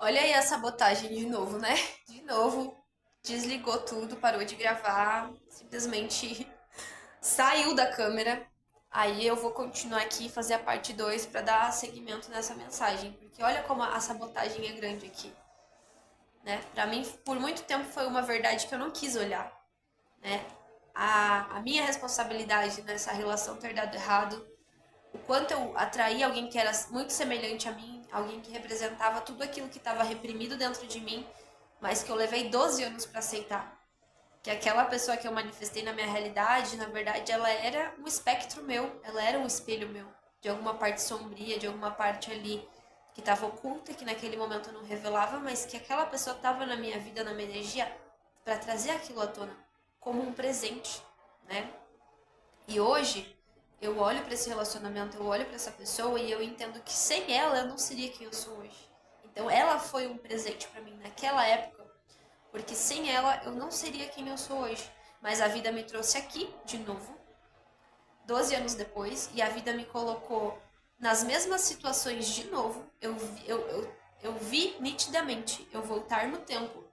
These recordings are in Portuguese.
Olha aí a sabotagem de novo, né? De novo, desligou tudo, parou de gravar, simplesmente saiu da câmera. Aí eu vou continuar aqui e fazer a parte 2 para dar seguimento nessa mensagem, porque olha como a sabotagem é grande aqui, né? Para mim, por muito tempo foi uma verdade que eu não quis olhar, né? A minha responsabilidade nessa relação ter dado errado, o quanto eu atraí alguém que era muito semelhante a mim, alguém que representava tudo aquilo que estava reprimido dentro de mim, mas que eu levei 12 anos para aceitar. Que aquela pessoa que eu manifestei na minha realidade, na verdade, ela era um espectro meu, ela era um espelho meu, de alguma parte sombria, de alguma parte ali que estava oculta, que naquele momento eu não revelava, mas que aquela pessoa estava na minha vida, na minha energia, para trazer aquilo à tona, como um presente, né? E hoje eu olho para esse relacionamento, eu olho para essa pessoa e eu entendo que sem ela eu não seria quem eu sou hoje. Então ela foi um presente para mim naquela época, porque sem ela eu não seria quem eu sou hoje. Mas a vida me trouxe aqui de novo, 12 anos depois, e a vida me colocou nas mesmas situações de novo. Eu vi nitidamente eu voltar no tempo,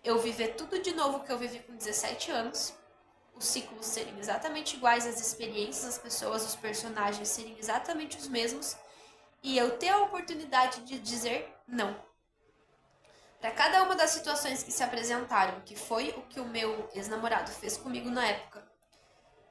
eu viver tudo de novo que eu vivi com 17 anos, os ciclos serem exatamente iguais, as experiências, as pessoas, os personagens serem exatamente os mesmos, e eu ter a oportunidade de dizer não. Para cada uma das situações que se apresentaram, que foi o que o meu ex-namorado fez comigo na época,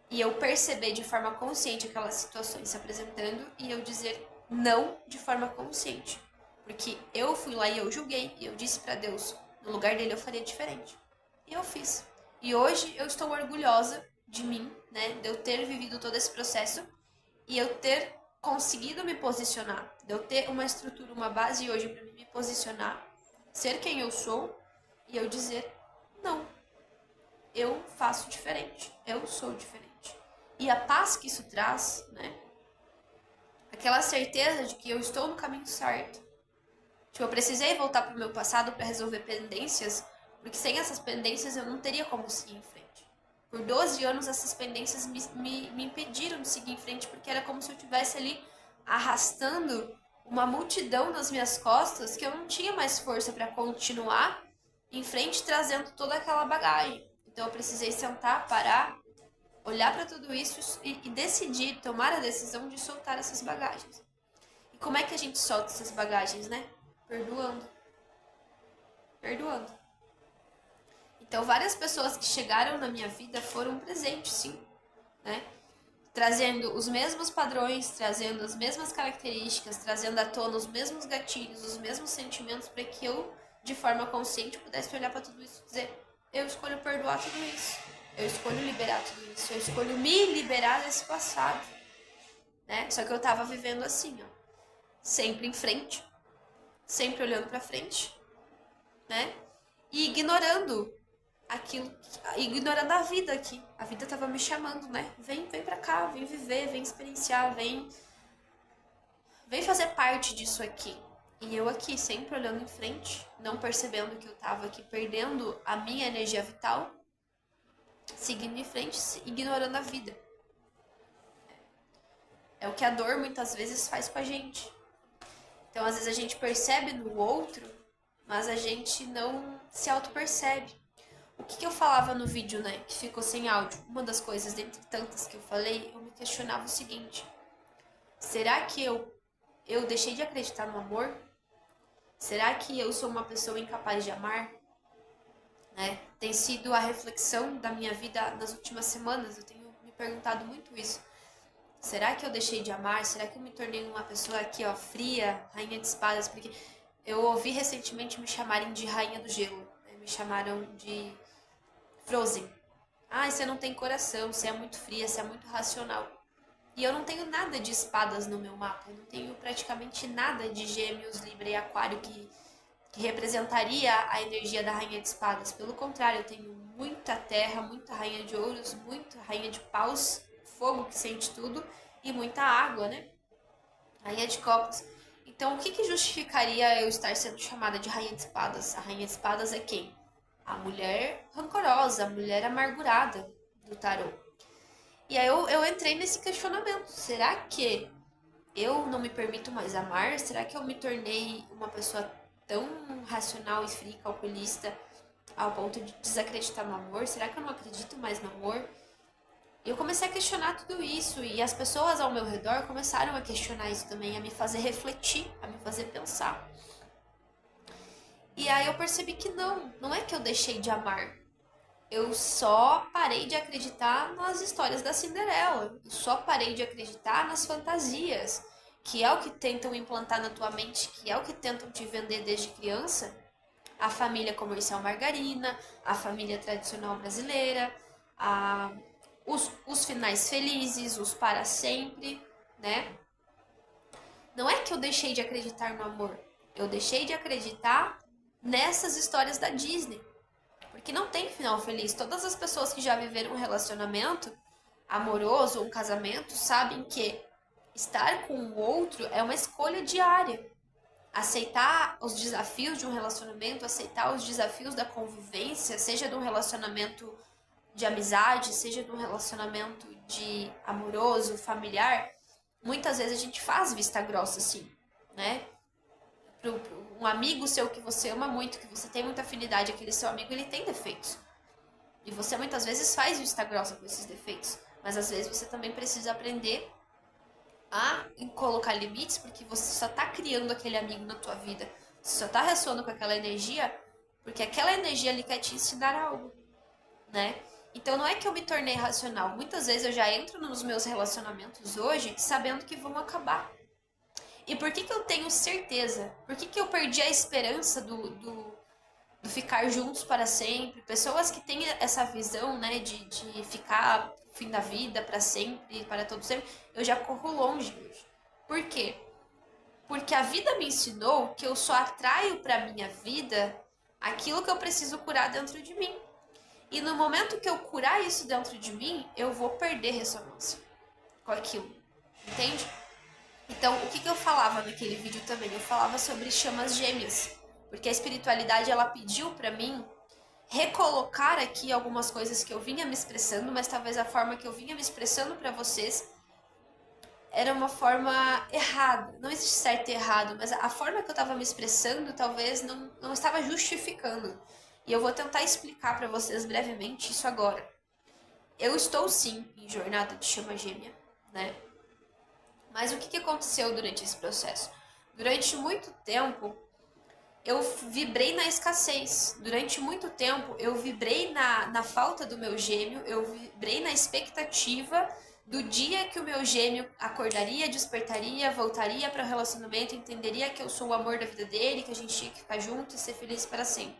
e eu perceber de forma consciente aquelas situações se apresentando e eu dizer não de forma consciente. Porque eu fui lá e eu julguei, e eu disse para Deus, no lugar dele eu faria diferente. E eu fiz. E hoje eu estou orgulhosa de mim, né, de eu ter vivido todo esse processo e eu ter conseguido me posicionar, de eu ter uma estrutura, uma base hoje para me posicionar, ser quem eu sou e eu dizer não, eu faço diferente, eu sou diferente. E a paz que isso traz, né? Aquela certeza de que eu estou no caminho certo. Tipo, eu precisei voltar pro meu passado para resolver pendências, porque sem essas pendências eu não teria como seguir em frente. Por 12 anos essas pendências me impediram de seguir em frente, porque era como se eu estivesse ali arrastando uma multidão nas minhas costas que eu não tinha mais força para continuar em frente trazendo toda aquela bagagem. Então eu precisei sentar, parar, olhar para tudo isso e decidir, tomar a decisão de soltar essas bagagens. E como é que a gente solta essas bagagens, né? Perdoando. Perdoando. Então, várias pessoas que chegaram na minha vida foram um presente, sim, né? Trazendo os mesmos padrões, trazendo as mesmas características, trazendo à tona os mesmos gatilhos, os mesmos sentimentos para que eu, de forma consciente, pudesse olhar para tudo isso e dizer: eu escolho perdoar tudo isso, eu escolho liberar tudo isso, eu escolho me liberar desse passado, né? Só que eu tava vivendo assim, ó, sempre em frente, sempre olhando para frente, né? E ignorando aquilo, ignorando a vida aqui. A vida tava me chamando, né? Vem pra cá, vem viver, vem experienciar, vem fazer parte disso aqui. E eu aqui, sempre olhando em frente, não percebendo que eu tava aqui perdendo a minha energia vital, seguindo em frente, ignorando a vida. É o que a dor muitas vezes faz com a gente. Então, às vezes a gente percebe no outro, mas a gente não se auto-percebe. O que eu falava no vídeo, né, que ficou sem áudio? Uma das coisas, dentre tantas que eu falei, eu me questionava o seguinte: será que eu deixei de acreditar no amor? Será que eu sou uma pessoa incapaz de amar? Né? Tem sido a reflexão da minha vida nas últimas semanas. Eu tenho me perguntado muito isso. Será que eu deixei de amar? Será que eu me tornei uma pessoa aqui, ó, fria, rainha de espadas? Porque eu ouvi recentemente me chamarem de rainha do gelo. Né? Me chamaram de Frozen. Ah, você não tem coração, você é muito fria, você é muito racional. E eu não tenho nada de espadas no meu mapa. Eu não tenho praticamente nada de gêmeos, libra e aquário que representaria a energia da rainha de espadas. Pelo contrário, eu tenho muita terra, muita rainha de ouros, muita rainha de paus, fogo que sente tudo, e muita água, né? Rainha de copas. Então, o que justificaria eu estar sendo chamada de rainha de espadas? A rainha de espadas é quem? A mulher rancorosa, a mulher amargurada do tarô. E aí eu entrei nesse questionamento. Será que eu não me permito mais amar? Será que eu me tornei uma pessoa tão racional e frio, calculista, ao ponto de desacreditar no amor? Será que eu não acredito mais no amor? E eu comecei a questionar tudo isso, e as pessoas ao meu redor começaram a questionar isso também, a me fazer refletir, a me fazer pensar. E aí eu percebi que não é que eu deixei de amar. Eu só parei de acreditar nas histórias da Cinderela. Eu só parei de acreditar nas fantasias, que é o que tentam implantar na tua mente, que é o que tentam te vender desde criança. A família comercial margarina, a família tradicional brasileira, os finais felizes, os para sempre, né? Não é que eu deixei de acreditar no amor. Eu deixei de acreditar nessas histórias da Disney. Porque não tem final feliz. Todas as pessoas que já viveram um relacionamento amoroso ou um casamento sabem que estar com o outro é uma escolha diária. Aceitar os desafios de um relacionamento, aceitar os desafios da convivência, seja de um relacionamento de amizade, seja de um relacionamento de amoroso, familiar, muitas vezes a gente faz vista grossa assim, né? Um amigo seu que você ama muito, que você tem muita afinidade, aquele seu amigo, ele tem defeitos. E você muitas vezes faz vista grossa com esses defeitos. Mas às vezes você também precisa aprender a colocar limites, porque você só tá criando aquele amigo na tua vida. Você só tá ressoando com aquela energia, porque aquela energia ali quer te ensinar algo, né? Então não é que eu me tornei racional. Muitas vezes eu já entro nos meus relacionamentos hoje sabendo que vão acabar. E por que eu tenho certeza? Por que eu perdi a esperança do ficar juntos para sempre? Pessoas que têm essa visão, né, de ficar fim da vida para sempre, para todo sempre, eu já corro longe hoje. Por quê? Porque a vida me ensinou que eu só atraio para minha vida aquilo que eu preciso curar dentro de mim. E no momento que eu curar isso dentro de mim, eu vou perder ressonância com aquilo. Entende? Então, o que eu falava naquele vídeo também? Eu falava sobre chamas gêmeas. Porque a espiritualidade, ela pediu pra mim recolocar aqui algumas coisas que eu vinha me expressando, mas talvez a forma que eu vinha me expressando pra vocês era uma forma errada. Não existe certo e errado, mas a forma que eu tava me expressando talvez não estava justificando. E eu vou tentar explicar pra vocês brevemente isso agora. Eu estou sim em jornada de chama gêmea, né? Mas o que aconteceu durante esse processo? Durante muito tempo, eu vibrei na escassez. Durante muito tempo, eu vibrei na falta do meu gêmeo, eu vibrei na expectativa do dia que o meu gêmeo acordaria, despertaria, voltaria para o relacionamento, entenderia que eu sou o amor da vida dele, que a gente tinha que ficar junto e ser feliz para sempre.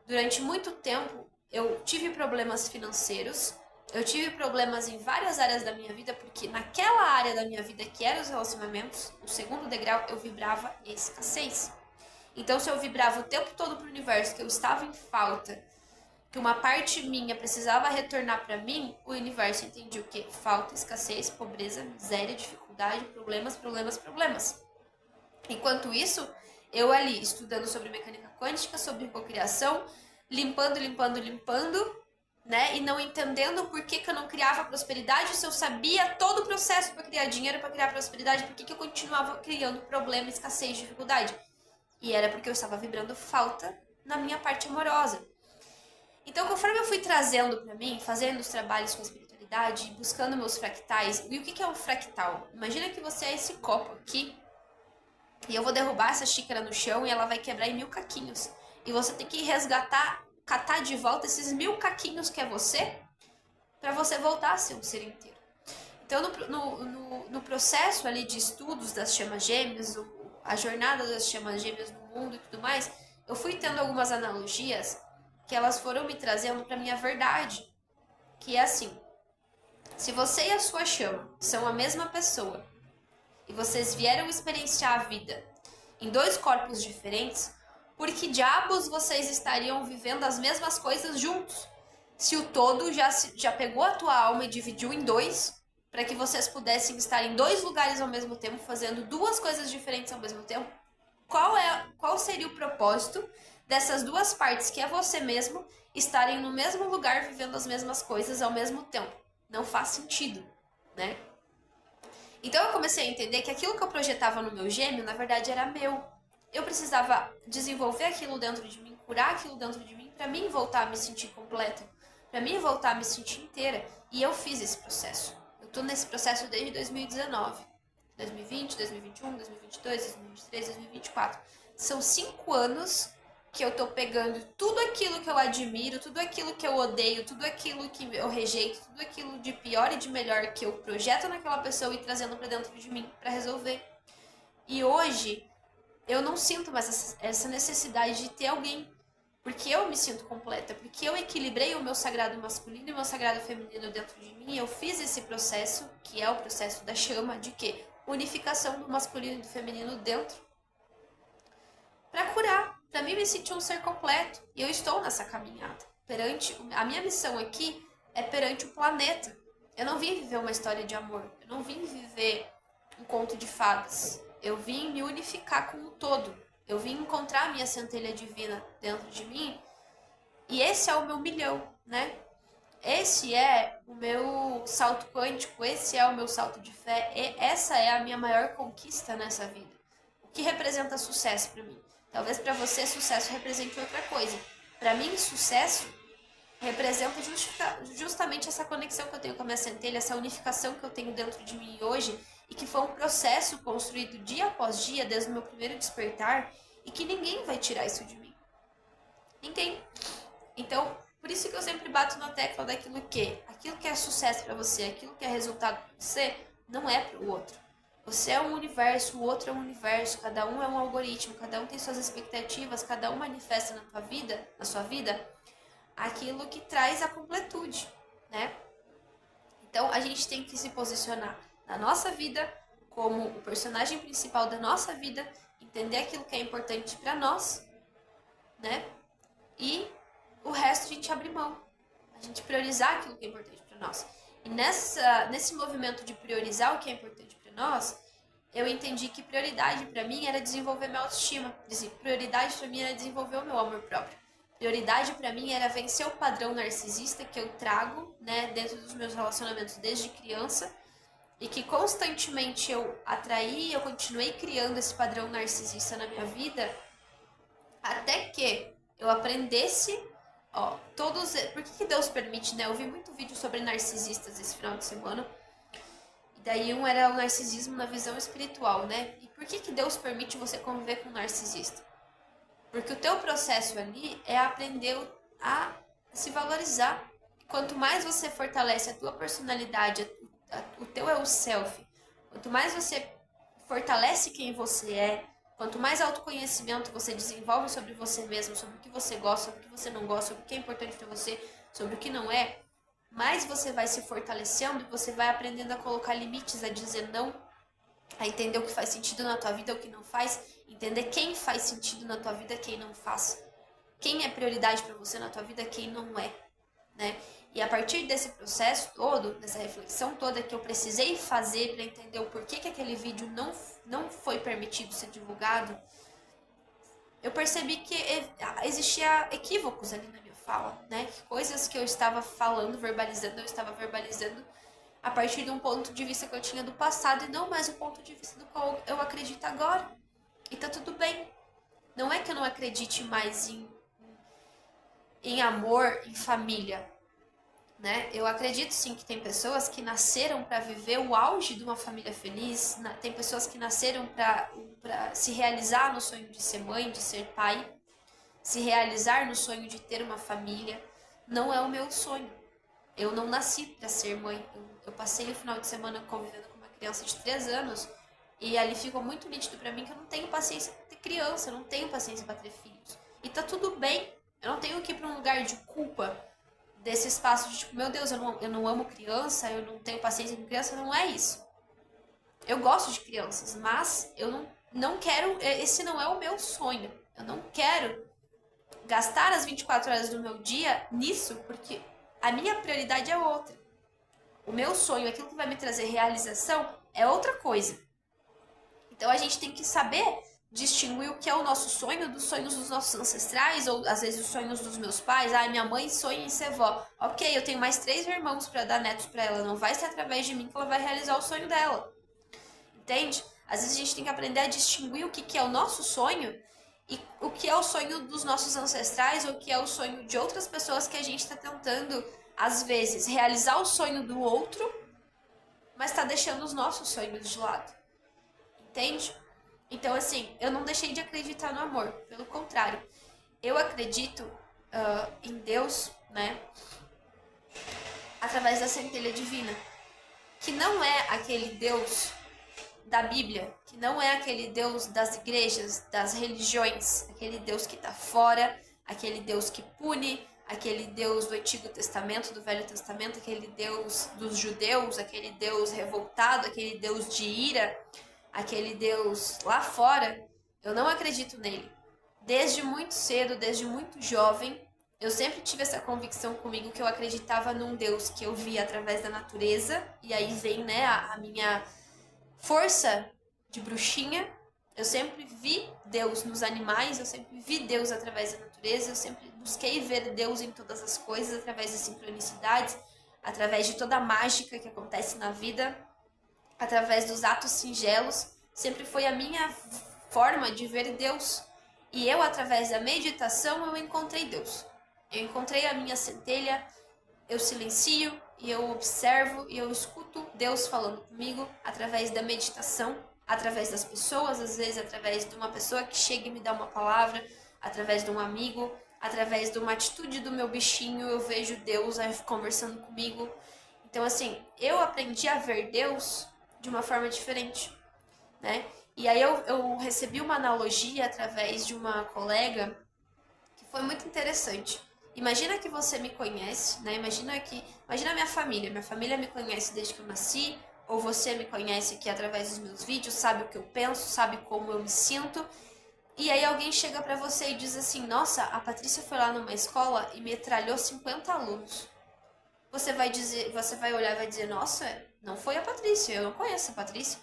Durante muito tempo, eu tive problemas financeiros, eu tive problemas em várias áreas da minha vida, porque naquela área da minha vida que era os relacionamentos, o segundo degrau, eu vibrava escassez. Então, se eu vibrava o tempo todo pro universo que eu estava em falta, que uma parte minha precisava retornar para mim, o universo entendia o quê? Falta, escassez, pobreza, miséria, dificuldade, problemas, problemas, problemas. Enquanto isso, eu ali estudando sobre mecânica quântica, sobre cocriação, limpando, né? E não entendendo por que eu não criava prosperidade, se eu sabia todo o processo para criar dinheiro, para criar prosperidade, por que eu continuava criando problema, escassez, dificuldade? E era porque eu estava vibrando falta na minha parte amorosa. Então, conforme eu fui trazendo para mim, fazendo os trabalhos com a espiritualidade, buscando meus fractais, e o que é um fractal? Imagina que você é esse copo aqui, e eu vou derrubar essa xícara no chão e ela vai quebrar em 1000 caquinhos. E você tem que resgatar, catar de volta esses 1000 caquinhos que é você, para você voltar a ser um ser inteiro. Então, no processo ali de estudos das chamas gêmeas, a jornada das chamas gêmeas no mundo e tudo mais, eu fui tendo algumas analogias que elas foram me trazendo para minha verdade, que é assim: se você e a sua chama são a mesma pessoa e vocês vieram experienciar a vida em 2 corpos diferentes, por que diabos vocês estariam vivendo as mesmas coisas juntos? Se o todo já pegou a tua alma e dividiu em 2, para que vocês pudessem estar em 2 lugares ao mesmo tempo, fazendo 2 coisas diferentes ao mesmo tempo, qual seria o propósito dessas 2 partes, que é você mesmo, estarem no mesmo lugar vivendo as mesmas coisas ao mesmo tempo? Não faz sentido, né? Então eu comecei a entender que aquilo que eu projetava no meu gêmeo, na verdade, era meu. eu precisava desenvolver aquilo dentro de mim, curar aquilo dentro de mim, para mim voltar a me sentir completa, para mim voltar a me sentir inteira. E eu fiz esse processo. Eu tô nesse processo desde 2019. 2020, 2021, 2022, 2023, 2024. São 5 anos que eu tô pegando tudo aquilo que eu admiro, tudo aquilo que eu odeio, tudo aquilo que eu rejeito, tudo aquilo de pior e de melhor que eu projeto naquela pessoa e trazendo pra dentro de mim pra resolver. E hoje eu não sinto mais essa necessidade de ter alguém, porque eu me sinto completa, porque eu equilibrei o meu sagrado masculino e o meu sagrado feminino dentro de mim. Eu fiz esse processo, que é o processo da chama, de quê? Unificação do masculino e do feminino dentro, para curar, para mim me sentir um ser completo. E eu estou nessa caminhada. A minha missão aqui é perante o planeta. Eu não vim viver uma história de amor, eu não vim viver um conto de fadas. Eu vim me unificar com o todo. Eu vim encontrar a minha centelha divina dentro de mim. E esse é o meu milhão, né? Esse é o meu salto quântico, esse é o meu salto de fé, e essa é a minha maior conquista nessa vida. O que representa sucesso para mim? Talvez para você sucesso represente outra coisa. Para mim, sucesso representa justamente essa conexão que eu tenho com a minha centelha, essa unificação que eu tenho dentro de mim hoje, e que foi um processo construído dia após dia, desde o meu primeiro despertar, e que ninguém vai tirar isso de mim. Ninguém. Então, por isso que eu sempre bato na tecla daquilo que aquilo que é sucesso para você, aquilo que é resultado para você, não é para o outro. Você é um universo, o outro é um universo, cada um é um algoritmo, cada um tem suas expectativas, cada um manifesta na sua vida, aquilo que traz a completude, né? Então, a gente tem que se posicionar na nossa vida como o personagem principal da nossa vida, entender aquilo que é importante para nós, né? E o resto a gente abre mão. A gente priorizar aquilo que é importante para nós. E nesse movimento de priorizar o que é importante para nós, eu entendi que prioridade para mim era desenvolver minha autoestima. Prioridade para mim era desenvolver o meu amor próprio. Prioridade para mim era vencer o padrão narcisista que eu trago, né, dentro dos meus relacionamentos desde criança, e que constantemente eu atraí, eu continuei criando esse padrão narcisista na minha vida, até que eu aprendesse, ó, por que Deus permite, né? Eu vi muito vídeo sobre narcisistas esse final de semana. E daí um era o narcisismo na visão espiritual, né? E por que Deus permite você conviver com um narcisista? Porque o teu processo ali é aprender a se valorizar. Quanto mais você fortalece a tua personalidade, o teu eu self, quanto mais você fortalece quem você é, quanto mais autoconhecimento você desenvolve sobre você mesmo, sobre o que você gosta, sobre o que você não gosta, sobre o que é importante para você, sobre o que não é, mais você vai se fortalecendo e você vai aprendendo a colocar limites, a dizer não, a entender o que faz sentido na tua vida, o que não faz, entender quem faz sentido na tua vida, quem não faz, quem é prioridade para você na tua vida, quem não é, né? E a partir desse processo todo, dessa reflexão toda que eu precisei fazer para entender o porquê que aquele vídeo não foi permitido ser divulgado, eu percebi que existia equívocos ali na minha fala, né? Coisas que eu estava falando, verbalizando, eu estava verbalizando a partir de um ponto de vista que eu tinha do passado e não mais o ponto de vista do qual eu acredito agora. E tá tudo bem. Não é que eu não acredite mais em amor, em família, né? Eu acredito sim que tem pessoas que nasceram para viver o auge de uma família feliz, tem pessoas que nasceram para se realizar no sonho de ser mãe, de ser pai, se realizar no sonho de ter uma família. Não é o meu sonho. Eu não nasci para ser mãe. Eu passei o final de semana convivendo com uma criança de 3 anos e ali ficou muito nítido para mim que eu não tenho paciência para ter criança, eu não tenho paciência para ter filhos. E tá tudo bem. Eu não tenho que ir para um lugar de culpa, desse espaço de tipo, meu Deus, eu não amo criança, eu não tenho paciência com criança. Não é isso. Eu gosto de crianças, mas eu não quero, esse não é o meu sonho. Eu não quero gastar as 24 horas do meu dia nisso, porque a minha prioridade é outra. O meu sonho, aquilo que vai me trazer realização, é outra coisa. Então a gente tem que saber distinguir o que é o nosso sonho dos sonhos dos nossos ancestrais, ou às vezes os sonhos dos meus pais. Ah, minha mãe sonha em ser vó. Ok, eu tenho mais 3 irmãos para dar netos para ela. Não vai ser através de mim que ela vai realizar o sonho dela. Entende? Às vezes a gente tem que aprender a distinguir o que é o nosso sonho e o que é o sonho dos nossos ancestrais ou o que é o sonho de outras pessoas que a gente está tentando, às vezes, realizar o sonho do outro, mas está deixando os nossos sonhos de lado. Entende? Então, assim, eu não deixei de acreditar no amor. Pelo contrário, eu acredito em Deus, né? Através da centelha divina. Que não é aquele Deus da Bíblia, que não é aquele Deus das igrejas, das religiões, aquele Deus que está fora, aquele Deus que pune, aquele Deus do Antigo Testamento, do Velho Testamento, aquele Deus dos judeus, aquele Deus revoltado, aquele Deus de ira, aquele Deus lá fora. Eu não acredito nele. Desde muito cedo, desde muito jovem, eu sempre tive essa convicção comigo que eu acreditava num Deus que eu via através da natureza, e aí vem, né, a minha força de bruxinha. Eu sempre vi Deus nos animais, eu sempre vi Deus através da natureza, eu sempre busquei ver Deus em todas as coisas, através das sincronicidades, através de toda a mágica que acontece na vida, através dos atos singelos. Sempre foi a minha forma de ver Deus. E eu, através da meditação, eu encontrei Deus. Eu encontrei a minha centelha, eu silencio e eu observo e eu escuto Deus falando comigo através da meditação, através das pessoas, às vezes através de uma pessoa que chega e me dá uma palavra, através de um amigo, através de uma atitude do meu bichinho, eu vejo Deus conversando comigo. Então, assim, eu aprendi a ver Deus de uma forma diferente, né? E aí eu recebi uma analogia através de uma colega que foi muito interessante. Imagina que você me conhece, né? Imagina a minha família. Minha família me conhece desde que eu nasci, ou você me conhece aqui através dos meus vídeos, sabe o que eu penso, sabe como eu me sinto. E aí alguém chega pra você e diz assim: "Nossa, a Patrícia foi lá numa escola e metralhou 50 alunos". Você vai olhar e vai dizer: "Nossa, não foi a Patrícia, eu não conheço a Patrícia".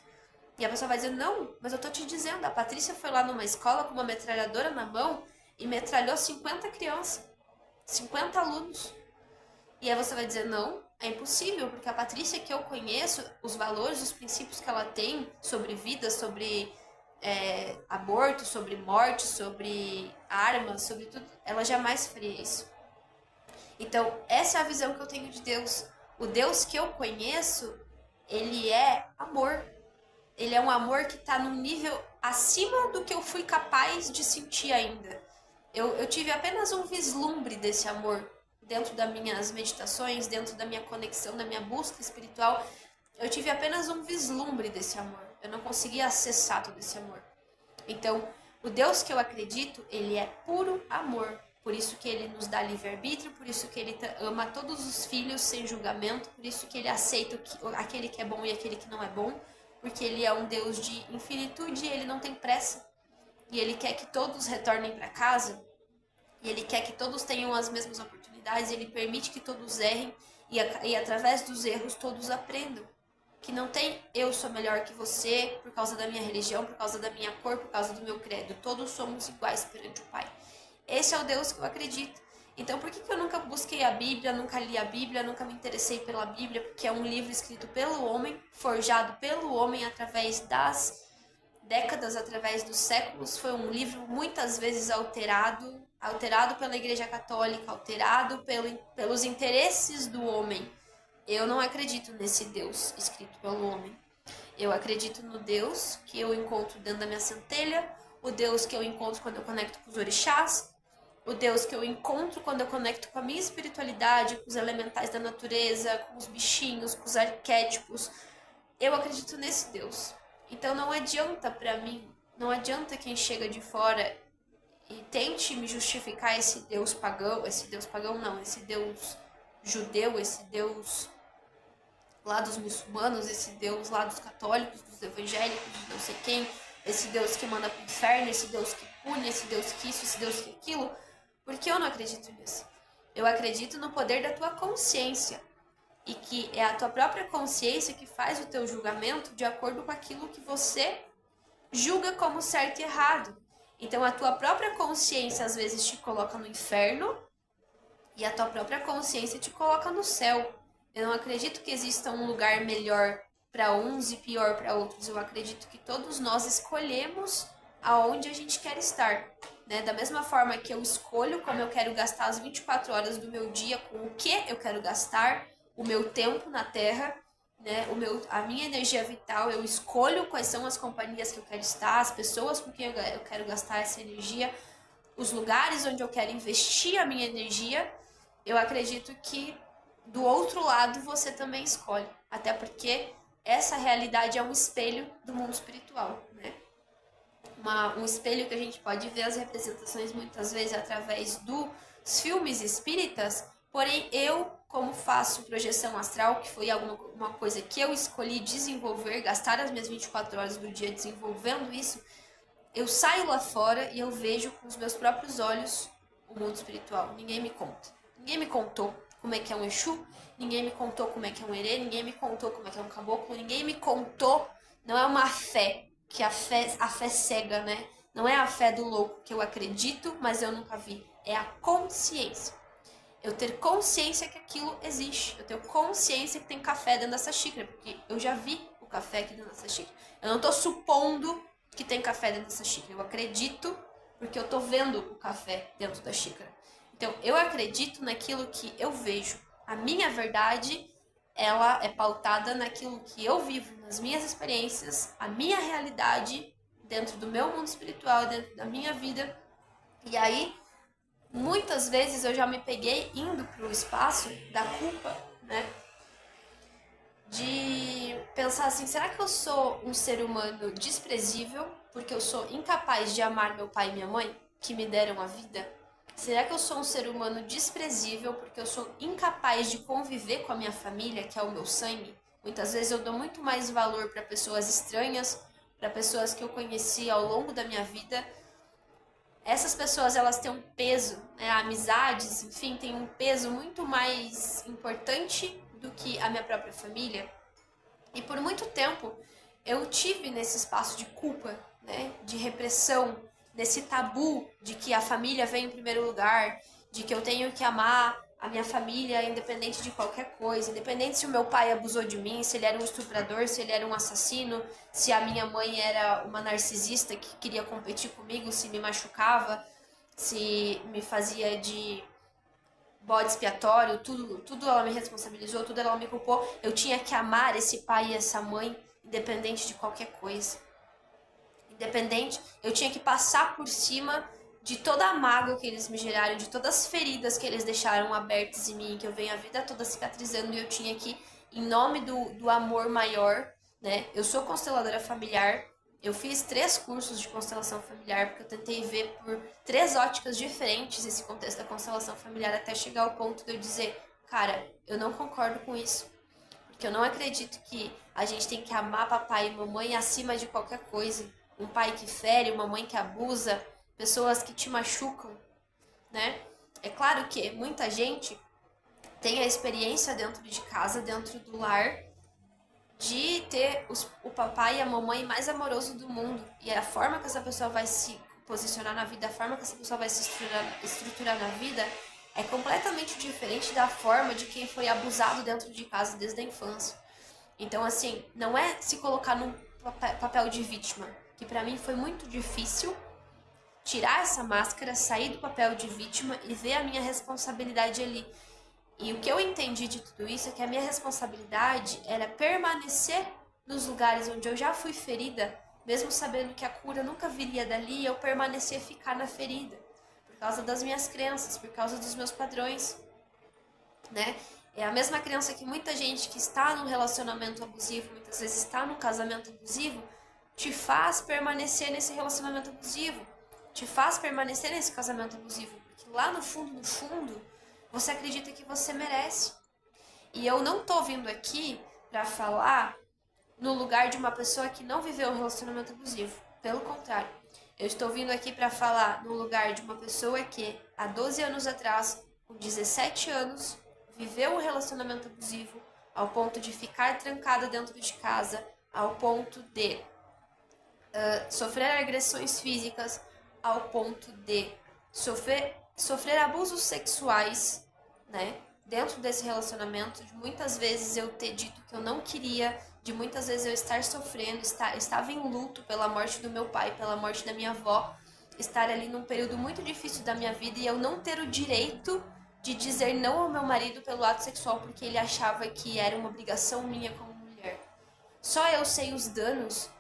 E a pessoa vai dizer: "Não, mas eu tô te dizendo, a Patrícia foi lá numa escola com uma metralhadora na mão e metralhou 50 crianças, 50 alunos". E aí você vai dizer: "Não, é impossível, porque a Patrícia que eu conheço, os valores, os princípios que ela tem sobre vida, sobre aborto, sobre morte, sobre armas, sobre tudo, ela jamais faria isso". Então, essa é a visão que eu tenho de Deus. O Deus que eu conheço, ele é amor. Ele é um amor que está num nível acima do que eu fui capaz de sentir ainda. Eu tive apenas um vislumbre desse amor dentro das minhas meditações, dentro da minha conexão, da minha busca espiritual. Eu tive apenas um vislumbre desse amor. Eu não conseguia acessar todo esse amor. Então, o Deus que eu acredito, ele é puro amor. Por isso que ele nos dá livre-arbítrio, por isso que ele ama todos os filhos sem julgamento, por isso que ele aceita aquele que é bom e aquele que não é bom, porque ele é um Deus de infinitude e ele não tem pressa. E ele quer que todos retornem para casa, e ele quer que todos tenham as mesmas oportunidades, e ele permite que todos errem, e através dos erros todos aprendam. Que não tem eu sou melhor que você por causa da minha religião, por causa da minha cor, por causa do meu credo. Todos somos iguais perante o Pai. Esse é o Deus que eu acredito. Então, por que eu nunca busquei a Bíblia, nunca li a Bíblia, nunca me interessei pela Bíblia? Porque é um livro escrito pelo homem, forjado pelo homem através das décadas, através dos séculos. Foi um livro muitas vezes alterado pela Igreja Católica, alterado pelos interesses do homem. Eu não acredito nesse Deus escrito pelo homem. Eu acredito no Deus que eu encontro dentro da minha centelha, o Deus que eu encontro quando eu conecto com os orixás, o Deus que eu encontro quando eu conecto com a minha espiritualidade, com os elementais da natureza, com os bichinhos, com os arquétipos. Eu acredito nesse Deus. Então não adianta pra mim, não adianta quem chega de fora e tente me justificar esse Deus pagão não, esse Deus judeu, esse Deus lá dos muçulmanos, esse Deus lá dos católicos, dos evangélicos, de não sei quem, esse Deus que manda pro inferno, esse Deus que pune, esse Deus que isso, esse Deus que aquilo, porque eu não acredito nisso. Eu acredito no poder da tua consciência e que é a tua própria consciência que faz o teu julgamento de acordo com aquilo que você julga como certo e errado. Então a tua própria consciência às vezes te coloca no inferno e a tua própria consciência te coloca no céu. Eu não acredito que exista um lugar melhor para uns e pior para outros. Eu acredito que todos nós escolhemos aonde a gente quer estar, né? Da mesma forma que eu escolho como eu quero gastar as 24 horas do meu dia, com o que eu quero gastar, o meu tempo na Terra, né? A minha energia vital, eu escolho quais são as companhias que eu quero estar, as pessoas com quem eu quero gastar essa energia, os lugares onde eu quero investir a minha energia. Eu acredito que do outro lado você também escolhe, até porque essa realidade é um espelho do mundo espiritual, né? Um espelho que a gente pode ver as representações muitas vezes através dos filmes espíritas, porém eu, como faço projeção astral, que foi uma coisa que eu escolhi desenvolver, gastar as minhas 24 horas do dia desenvolvendo isso, eu saio lá fora e eu vejo com os meus próprios olhos o mundo espiritual. Ninguém me conta. Ninguém me contou como é que é um Exu, ninguém me contou como é que é um Herê, ninguém me contou como é que é um caboclo, ninguém me contou. Não é uma fé, que a fé cega, né? Não é a fé do louco que eu acredito, mas eu nunca vi. É a consciência. Eu ter consciência que aquilo existe. Eu tenho consciência que tem café dentro dessa xícara, porque eu já vi o café aqui dentro dessa xícara. Eu não tô supondo que tem café dentro dessa xícara. Eu acredito porque eu tô vendo o café dentro da xícara. Então, eu acredito naquilo que eu vejo. A minha verdade, ela é pautada naquilo que eu vivo, nas minhas experiências, a minha realidade dentro do meu mundo espiritual, dentro da minha vida. E aí, muitas vezes eu já me peguei indo pro espaço da culpa, né? De pensar assim, será que eu sou um ser humano desprezível porque eu sou incapaz de amar meu pai e minha mãe, que me deram a vida? Será que eu sou um ser humano desprezível porque eu sou incapaz de conviver com a minha família, que é o meu sangue? Muitas vezes eu dou muito mais valor para pessoas estranhas, para pessoas que eu conheci ao longo da minha vida. Essas pessoas, elas têm um peso, né? Amizades, enfim, têm um peso muito mais importante do que a minha própria família. E por muito tempo eu tive nesse espaço de culpa, né? De repressão, nesse tabu de que a família vem em primeiro lugar, de que eu tenho que amar a minha família independente de qualquer coisa, independente se o meu pai abusou de mim, se ele era um estuprador, se ele era um assassino, se a minha mãe era uma narcisista que queria competir comigo, se me machucava, se me fazia de bode expiatório, tudo ela me responsabilizou, tudo ela me culpou. Eu tinha que amar esse pai e essa mãe, independente de qualquer coisa. Independente, eu tinha que passar por cima de toda a mágoa que eles me geraram, de todas as feridas que eles deixaram abertas em mim, que eu venho a vida toda cicatrizando, e eu tinha que, em nome do amor maior, né? Eu sou consteladora familiar, eu fiz 3 cursos de constelação familiar, porque eu tentei ver por 3 óticas diferentes esse contexto da constelação familiar, até chegar ao ponto de eu dizer, cara, eu não concordo com isso. Porque eu não acredito que a gente tem que amar papai e mamãe acima de qualquer coisa. Um pai que fere, uma mãe que abusa, pessoas que te machucam, né? É claro que muita gente tem a experiência dentro de casa, dentro do lar, de ter o papai e a mamãe mais amoroso do mundo. E a forma que essa pessoa vai se posicionar na vida, a forma que essa pessoa vai se estruturar na vida é completamente diferente da forma de quem foi abusado dentro de casa desde a infância. Então, assim, não é se colocar num papel de vítima, que pra mim foi muito difícil tirar essa máscara, sair do papel de vítima e ver a minha responsabilidade ali. E o que eu entendi de tudo isso é que a minha responsabilidade era permanecer nos lugares onde eu já fui ferida, mesmo sabendo que a cura nunca viria dali, eu permanecer ficar na ferida, por causa das minhas crenças, por causa dos meus padrões, né? É a mesma crença que muita gente que está num relacionamento abusivo, muitas vezes está num casamento abusivo, te faz permanecer nesse relacionamento abusivo, te faz permanecer nesse casamento abusivo, porque lá no fundo, você acredita que você merece. E eu não tô vindo aqui pra falar no lugar de uma pessoa que não viveu um relacionamento abusivo. Pelo contrário, eu estou vindo aqui pra falar no lugar de uma pessoa que há 12 anos atrás, com 17 anos, viveu um relacionamento abusivo ao ponto de ficar trancada dentro de casa, ao ponto de sofrer agressões físicas, ao ponto de sofrer abusos sexuais, né? Dentro desse relacionamento, de muitas vezes eu ter dito que eu não queria de muitas vezes eu estar sofrendo, estava em luto pela morte do meu pai, pela morte da minha avó, estar ali num período muito difícil da minha vida e eu não ter o direito de dizer não ao meu marido pelo ato sexual porque ele achava que era uma obrigação minha como mulher. Só eu sei os danos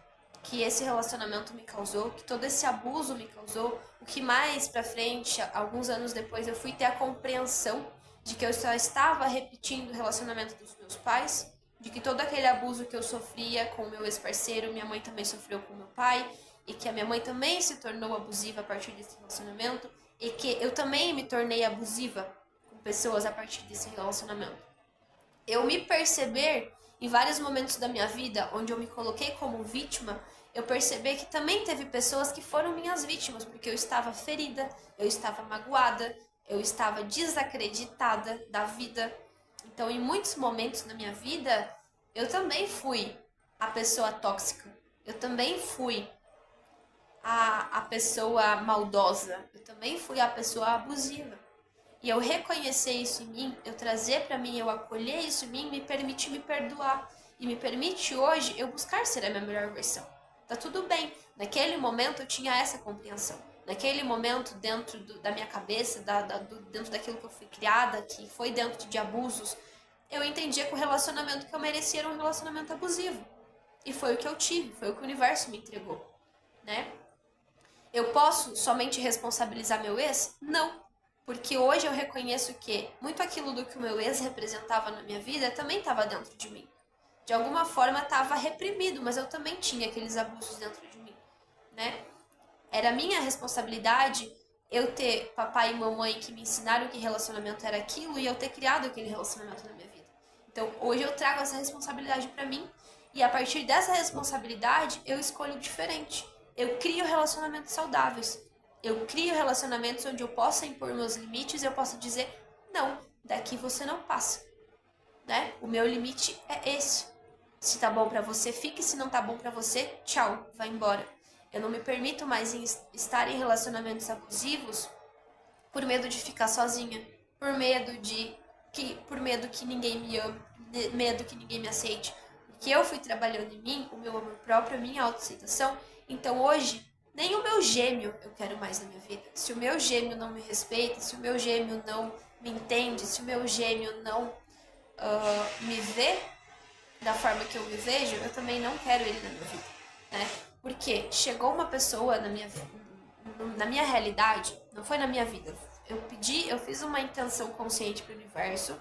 que esse relacionamento me causou, que todo esse abuso me causou, o que mais pra frente, alguns anos depois, eu fui ter a compreensão de que eu só estava repetindo o relacionamento dos meus pais, de que todo aquele abuso que eu sofria com o meu ex-parceiro, minha mãe também sofreu com meu pai, e que a minha mãe também se tornou abusiva a partir desse relacionamento, e que eu também me tornei abusiva com pessoas a partir desse relacionamento. Eu me perceber em vários momentos da minha vida, onde eu me coloquei como vítima, eu percebi que também teve pessoas que foram minhas vítimas, porque eu estava ferida, eu estava magoada, eu estava desacreditada da vida. Então, em muitos momentos da minha vida, eu também fui a pessoa tóxica, eu também fui a pessoa maldosa, eu também fui a pessoa abusiva. E eu reconhecer isso em mim, eu trazer para mim, eu acolher isso em mim, me permite me perdoar. E me permite hoje eu buscar ser a minha melhor versão. Tá tudo bem. Naquele momento eu tinha essa compreensão. Naquele momento, dentro da minha cabeça, dentro daquilo que eu fui criada, que foi dentro de abusos, eu entendia que o relacionamento que eu merecia era um relacionamento abusivo. E foi o que eu tive, foi o que o universo me entregou, né? Eu posso somente responsabilizar meu ex? Não. Porque hoje eu reconheço que muito aquilo do que o meu ex representava na minha vida também estava dentro de mim. De alguma forma estava reprimido, mas eu também tinha aqueles abusos dentro de mim, né? Era minha responsabilidade eu ter papai e mamãe que me ensinaram que relacionamento era aquilo e eu ter criado aquele relacionamento na minha vida. Então, hoje eu trago essa responsabilidade para mim e a partir dessa responsabilidade eu escolho diferente. Eu crio relacionamentos saudáveis. Eu crio relacionamentos onde eu possa impor meus limites e eu possa dizer, não, daqui você não passa, né? O meu limite é esse. Se tá bom pra você, fique. Se não tá bom pra você, tchau, vai embora. Eu não me permito mais estar em relacionamentos abusivos por medo de ficar sozinha, por medo que ninguém me ame, medo que ninguém me aceite. Porque eu fui trabalhando em mim, o meu amor próprio, a minha autoaceitação. Então hoje, nem o meu gêmeo eu quero mais na minha vida. Se o meu gêmeo não me respeita, se o meu gêmeo não me entende, se o meu gêmeo não me vê da forma que eu me vejo, eu também não quero ele na minha vida, né? Porque chegou uma pessoa na minha realidade, não foi na minha vida. Eu fiz uma intenção consciente para o universo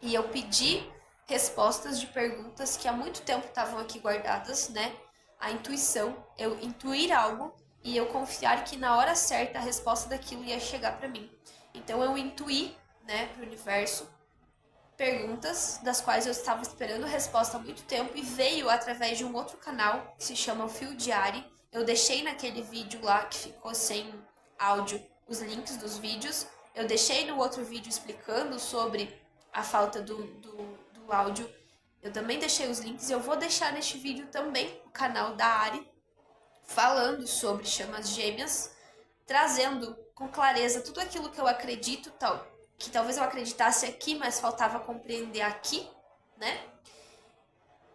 e eu pedi respostas de perguntas que há muito tempo estavam aqui guardadas, né? A intuição, eu intuir algo e eu confiar que na hora certa a resposta daquilo ia chegar para mim. Então eu intuí, né, para o universo perguntas das quais eu estava esperando resposta há muito tempo e veio através de um outro canal que se chama o Fio Diário. Eu deixei naquele vídeo lá que ficou sem áudio os links dos vídeos. Eu deixei no outro vídeo explicando sobre a falta do áudio. Eu também deixei os links e eu vou deixar neste vídeo também o canal da Ari falando sobre chamas gêmeas, trazendo com clareza tudo aquilo que eu acredito, que talvez eu acreditasse aqui, mas faltava compreender aqui, né?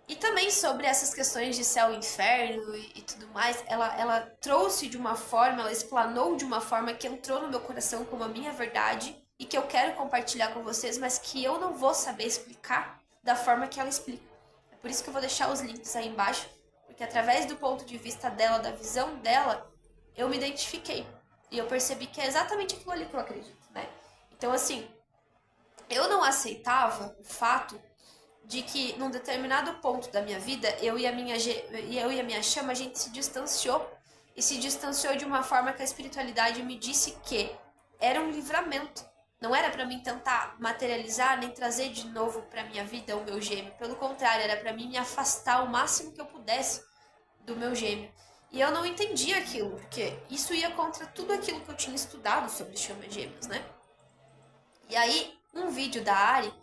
E também sobre essas questões de céu e inferno e tudo mais, ela trouxe de uma forma, ela explanou de uma forma que entrou no meu coração como a minha verdade e que eu quero compartilhar com vocês, mas que eu não vou saber explicar da forma que ela explica. É por isso que eu vou deixar os links aí embaixo, porque através do ponto de vista dela, da visão dela, eu me identifiquei. E eu percebi que é exatamente aquilo ali que eu acredito, né? Então, assim, eu não aceitava o fato de que num determinado ponto da minha vida, eu e a minha chama, a gente se distanciou. E se distanciou de uma forma que a espiritualidade me disse que era um livramento. Não era para mim tentar materializar, nem trazer de novo para minha vida o meu gêmeo. Pelo contrário, era para mim me afastar o máximo que eu pudesse do meu gêmeo. E eu não entendia aquilo, porque isso ia contra tudo aquilo que eu tinha estudado sobre chamas gêmeas, né? E aí, um vídeo da Ari,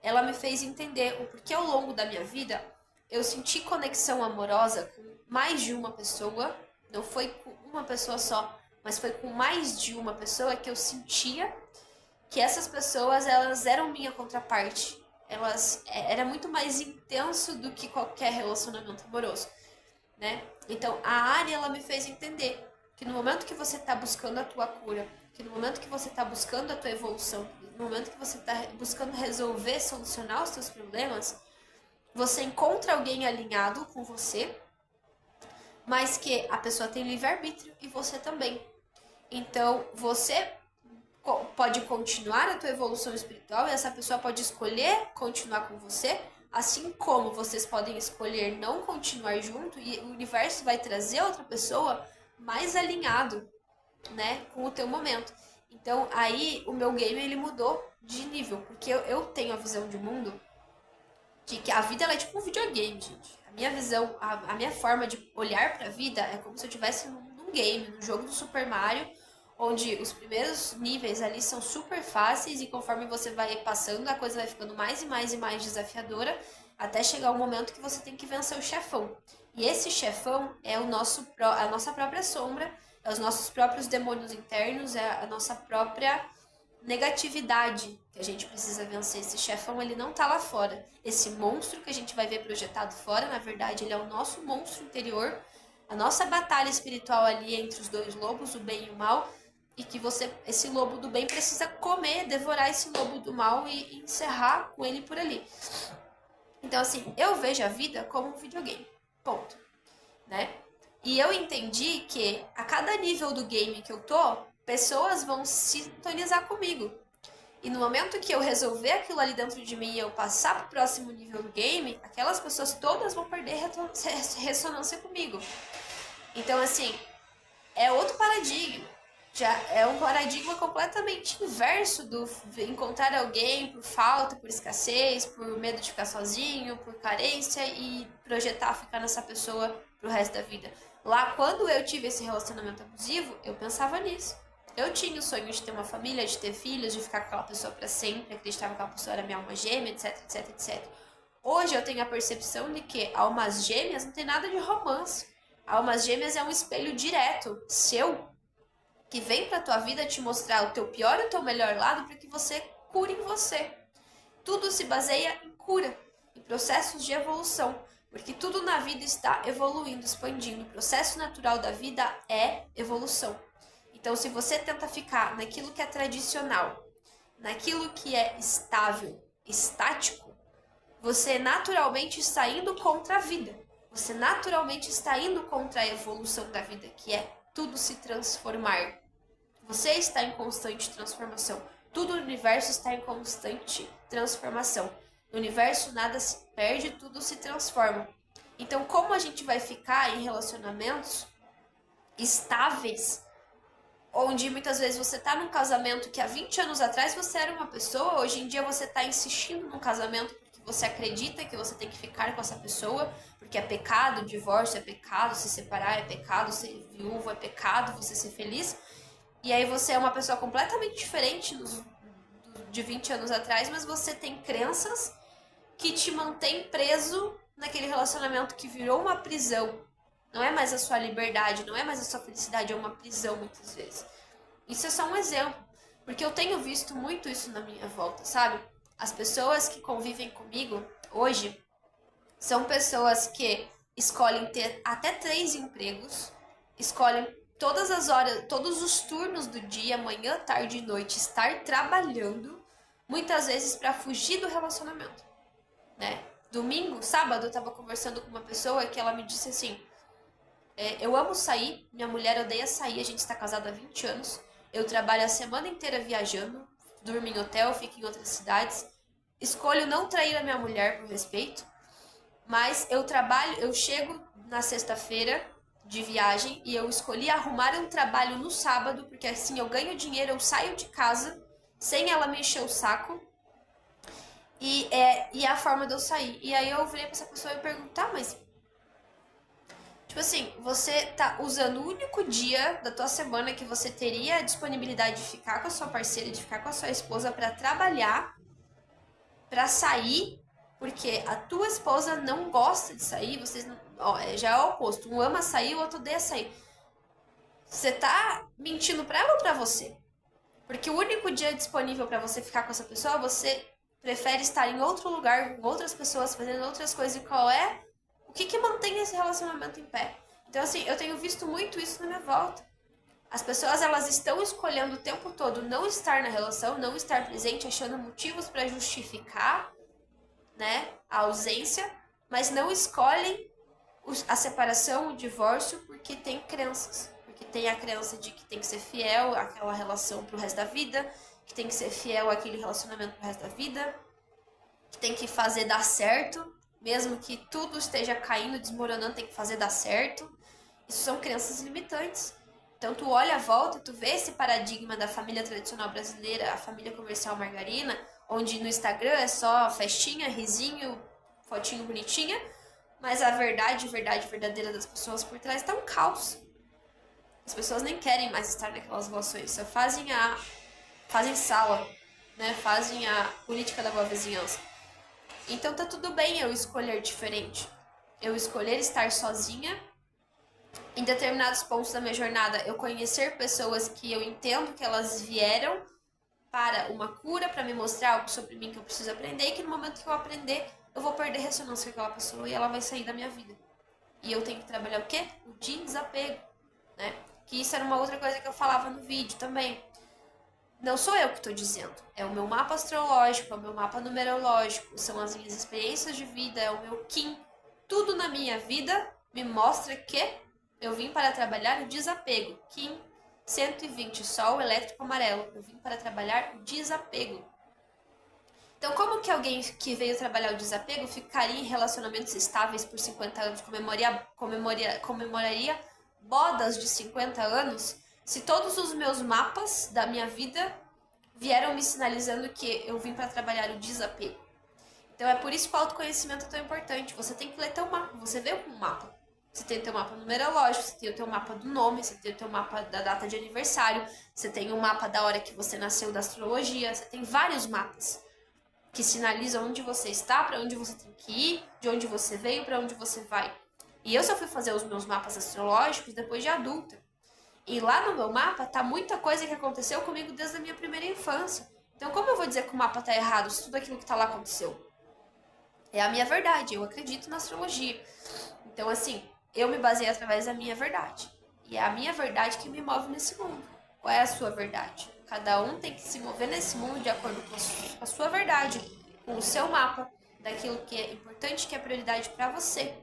ela me fez entender o porquê ao longo da minha vida eu senti conexão amorosa com mais de uma pessoa. Não foi com uma pessoa só, mas foi com mais de uma pessoa que eu sentia que essas pessoas, elas eram minha contraparte. era muito mais intenso do que qualquer relacionamento amoroso, né? Então, a área, ela me fez entender que no momento que você está buscando a tua cura, que no momento que você está buscando a tua evolução, no momento que você está buscando resolver, solucionar os teus problemas, você encontra alguém alinhado com você, mas que a pessoa tem livre-arbítrio e você também. Então, você pode continuar a tua evolução espiritual e essa pessoa pode escolher continuar com você, assim como vocês podem escolher não continuar junto e o universo vai trazer outra pessoa mais alinhado, né, com o teu momento. Então, aí o meu game ele mudou de nível, porque eu tenho a visão de mundo de que a vida ela é tipo um videogame, gente. A minha visão, a minha forma de olhar pra vida é como se eu estivesse num game, num jogo do Super Mario, onde os primeiros níveis ali são super fáceis e conforme você vai passando, a coisa vai ficando mais e mais e mais desafiadora, até chegar o momento que você tem que vencer o chefão. E esse chefão é a nossa própria sombra, é os nossos próprios demônios internos, é a nossa própria negatividade que a gente precisa vencer. Esse chefão, ele não tá lá fora. Esse monstro que a gente vai ver projetado fora, na verdade, ele é o nosso monstro interior, a nossa batalha espiritual ali entre os dois lobos, o bem e o mal, e que esse lobo do bem precisa comer, devorar esse lobo do mal e encerrar com ele por ali. Então, assim, eu vejo a vida como um videogame. Ponto. Né? E eu entendi que a cada nível do game que eu tô, pessoas vão sintonizar comigo. E no momento que eu resolver aquilo ali dentro de mim e eu passar pro próximo nível do game, aquelas pessoas todas vão perder ressonância comigo. Então, assim, é outro paradigma. Já é um paradigma completamente inverso do encontrar alguém por falta, por escassez, por medo de ficar sozinho, por carência e projetar ficar nessa pessoa pro resto da vida. Lá, quando eu tive esse relacionamento abusivo, eu pensava nisso. Eu tinha o sonho de ter uma família, de ter filhos, de ficar com aquela pessoa para sempre, acreditava que aquela pessoa era minha alma gêmea, etc, etc, etc. Hoje eu tenho a percepção de que almas gêmeas não tem nada de romance. Almas gêmeas é um espelho direto seu que vem pra tua vida te mostrar o teu pior e o teu melhor lado para que você cure em você. Tudo se baseia em cura, em processos de evolução, porque tudo na vida está evoluindo, expandindo. O processo natural da vida é evolução. Então, se você tenta ficar naquilo que é tradicional, naquilo que é estável, estático, você naturalmente está indo contra a vida. Você naturalmente está indo contra a evolução da vida, que é tudo se transformar. Você está em constante transformação. Tudo no universo está em constante transformação. No universo nada se perde, tudo se transforma. Então, como a gente vai ficar em relacionamentos estáveis, onde muitas vezes você está num casamento que há 20 anos atrás você era uma pessoa, hoje em dia você está insistindo num casamento porque você acredita que você tem que ficar com essa pessoa, porque é pecado, divórcio é pecado, se separar é pecado, ser viúvo é pecado, você ser feliz. E aí você é uma pessoa completamente diferente de 20 anos atrás, mas você tem crenças que te mantém preso naquele relacionamento que virou uma prisão. Não é mais a sua liberdade, não é mais a sua felicidade, é uma prisão muitas vezes. Isso é só um exemplo, porque eu tenho visto muito isso na minha volta, sabe? As pessoas que convivem comigo hoje são pessoas que escolhem ter até 3 empregos, escolhem todas as horas, todos os turnos do dia, manhã, tarde e noite, estar trabalhando, muitas vezes para fugir do relacionamento, né? Domingo, sábado, eu tava conversando com uma pessoa que ela me disse assim, eu amo sair, minha mulher odeia sair, a gente está casada há 20 anos, eu trabalho a semana inteira viajando, durmo em hotel, fico em outras cidades, escolho não trair a minha mulher por respeito, mas eu chego na sexta-feira de viagem e eu escolhi arrumar um trabalho no sábado, porque assim eu ganho dinheiro, eu saio de casa sem ela me encher o saco. E é a forma de eu sair. E aí eu virei pra essa pessoa e perguntar, mas tipo assim, você tá usando o único dia da tua semana que você teria a disponibilidade de ficar com a sua parceira, de ficar com a sua esposa pra trabalhar, pra sair, porque a tua esposa não gosta de sair, vocês não, já é o oposto, um ama sair, o outro odeia sair. Você tá mentindo pra ela ou pra você? Porque o único dia disponível pra você ficar com essa pessoa, você prefere estar em outro lugar, com outras pessoas, fazendo outras coisas, e o que mantém esse relacionamento em pé. Então, assim, eu tenho visto muito isso na minha volta. As pessoas, elas estão escolhendo o tempo todo não estar na relação, não estar presente, achando motivos para justificar, né, a ausência, mas não escolhem a separação, o divórcio, porque tem crenças. Porque tem a crença de que tem que ser fiel àquela relação pro resto da vida, que tem que ser fiel àquele relacionamento pro resto da vida, que tem que fazer dar certo, mesmo que tudo esteja caindo, desmoronando, tem que fazer dar certo. Isso são crenças limitantes. Então tu olha à volta, tu vê esse paradigma da família tradicional brasileira, a família comercial margarina, onde no Instagram é só festinha, risinho, fotinho bonitinha, mas a verdade verdadeira das pessoas por trás tá um caos. As pessoas nem querem mais estar naquelas relações, só fazem sala, né? Fazem a política da boa vizinhança. Então tá tudo bem eu escolher diferente. Eu escolher estar sozinha. Em determinados pontos da minha jornada, eu conhecer pessoas que eu entendo que elas vieram para uma cura, para me mostrar algo sobre mim que eu preciso aprender, e que no momento que eu aprender, eu vou perder ressonância com aquela pessoa e ela vai sair da minha vida. E eu tenho que trabalhar o quê? O desapego, né? Que isso era uma outra coisa que eu falava no vídeo também. Não sou eu que estou dizendo, é o meu mapa astrológico, é o meu mapa numerológico, são as minhas experiências de vida, é o meu Kim. Tudo na minha vida me mostra que eu vim para trabalhar o desapego. Kim 120, Sol elétrico amarelo. Eu vim para trabalhar o desapego. Então, como que alguém que veio trabalhar o desapego ficaria em relacionamentos estáveis por 50 anos, comemoraria bodas de 50 anos, se todos os meus mapas da minha vida vieram me sinalizando que eu vim para trabalhar o desapego? Então, é por isso que o autoconhecimento é tão importante. Você tem que ler teu mapa. Você vê um mapa. Você tem o teu mapa numerológico, você tem o teu mapa do nome, você tem o teu mapa da data de aniversário, você tem o mapa da hora que você nasceu da astrologia, você tem vários mapas que sinalizam onde você está, para onde você tem que ir, de onde você veio, para onde você vai. E eu só fui fazer os meus mapas astrológicos depois de adulta. E lá no meu mapa tá muita coisa que aconteceu comigo desde a minha primeira infância. Então como eu vou dizer que o mapa tá errado se tudo aquilo que tá lá aconteceu? É a minha verdade, eu acredito na astrologia. Então assim, eu me baseei através da minha verdade. E é a minha verdade que me move nesse mundo. Qual é a sua verdade? Cada um tem que se mover nesse mundo de acordo com a sua verdade, com o seu mapa, daquilo que é importante, que é prioridade para você.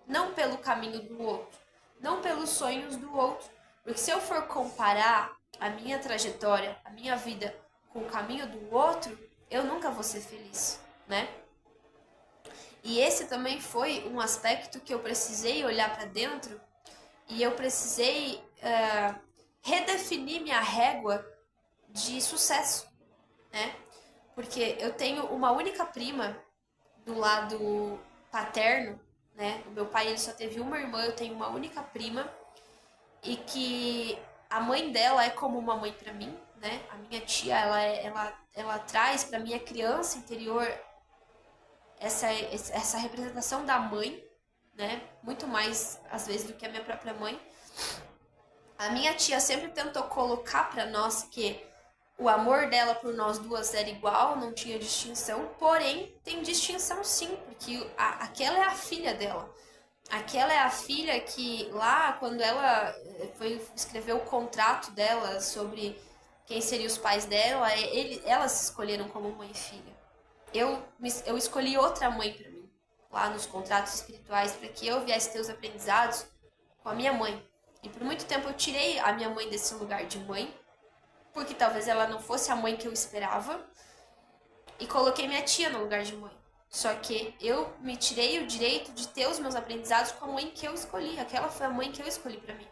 Não pelo caminho do outro, não pelos sonhos do outro. Porque se eu for comparar a minha trajetória, a minha vida com o caminho do outro, eu nunca vou ser feliz, né? E esse também foi um aspecto que eu precisei olhar para dentro e eu precisei redefinir minha régua de sucesso, né? Porque eu tenho uma única prima do lado paterno, né? O meu pai ele só teve uma irmã, eu tenho uma única prima e que a mãe dela é como uma mãe para mim, né? A minha tia, ela traz para minha criança interior essa representação da mãe, né? Muito mais, às vezes, do que a minha própria mãe. A minha tia sempre tentou colocar para nós que o amor dela por nós duas era igual, não tinha distinção, porém tem distinção sim, porque aquela é a filha dela. Aquela é a filha que lá, quando ela foi escrever o contrato dela sobre quem seriam os pais dela, elas se escolheram como mãe e filha. Eu escolhi outra mãe para mim, lá nos contratos espirituais, para que eu viesse ter os aprendizados com a minha mãe. E por muito tempo eu tirei a minha mãe desse lugar de mãe, porque talvez ela não fosse a mãe que eu esperava, e coloquei minha tia no lugar de mãe. Só que eu me tirei o direito de ter os meus aprendizados com a mãe que eu escolhi. Aquela foi a mãe que eu escolhi para mim.